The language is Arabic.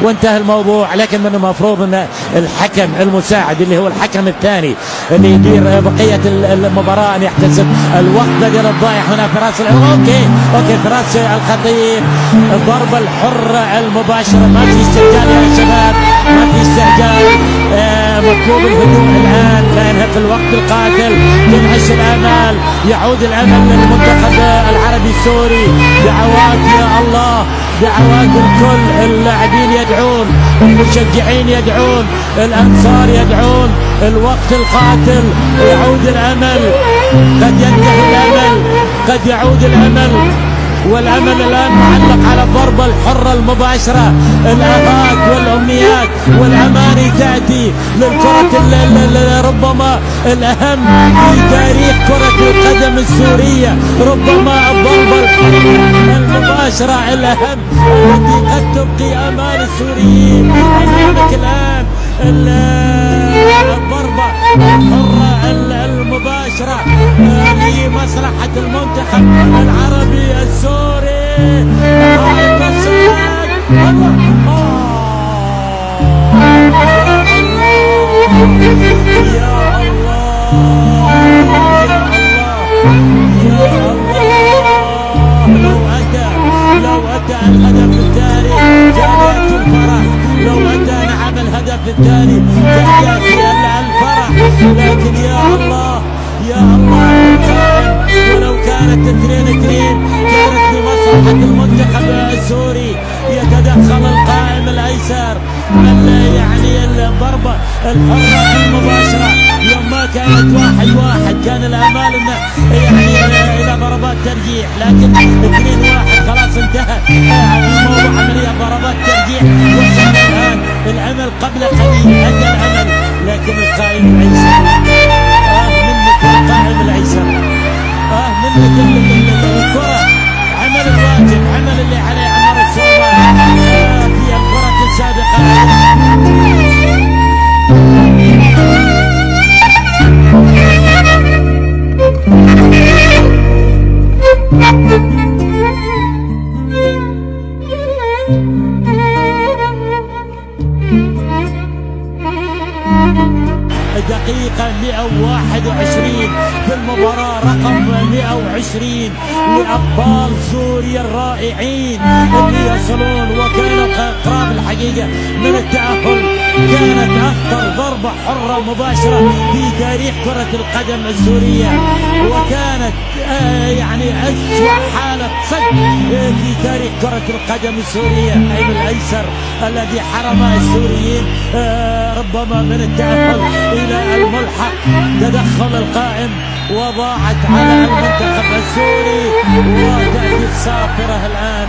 وانتهى الموضوع. لكن من المفروض ان الحكم المساعد اللي هو الحكم الثاني اللي يدير بقيه المباراه ان يحتسب الوقت بدل الضائع هنا. فراس اوكي فراس الخطيب، الضربه الحره المباشره، ما في استعجال يا شباب، ما في استعجال. مطلوب الهجوم الان لانها في الوقت القاتل تنعش الامال، يعود الامل للمنتخب العربي السوري. دعوات يا الله، دعوات الكل، اللاعبين يدعون، المشجعين يدعون، الانصار يدعون. الوقت القاتل، يعود الامل، قد ينتهي الامل، قد يعود الامل، والامل الان معلق على الضربه الحره المباشره. الآفات والامنيات والاماني تاتي للكره ربما الاهم في تاريخ كره القدم السوريه، ربما الضربه الحره المباشره الاهم التي قد تبقي امال السوريين. امامك الان الضربه الحره المباشره لمصلحه المنتخب العربي السوري. لو أتى الهدف الثاني جاءت الفرح، لو أتى نعم الهدف الثاني جاءت الفرح. لكن يا الله يا الله القائم، ولو كانت 2-2 كانت لمصلحة المنتخب السوري. يتدخل القائم الايسر، يعني الضربة الحرة المباشرة. لما كانت 1-1 كان الامال انه يعني الى ضربات ترجيح، لكن 2-1 خلاص انتهى الموضوع، عملية ضربات ترجيح. وصل الان الامل قبل قليل، اتى الامل، لكن القائم الايسر منك، القائم الايسر منك. الكرة عمل الواجب، عمل اللي عليه عمر السوبر في الكرة السابقة. دقيقة 121 في المباراة رقم 120 لأبطال سوريا الرائعين اللي يصلون، وكانوا قراب الحقيقة من التأهل. كانت أخطر ضربة حرة مباشرة في تاريخ كرة القدم السورية، وكانت يعني أسوأ حالة صد في تاريخ كرة القدم السورية. اللاعب الأيسر الذي حرم السوريين ربما من التأهل إلى الملحق. تدخل القائم وضاعت على المنتخب السوري، وتأتي الصافرة الآن.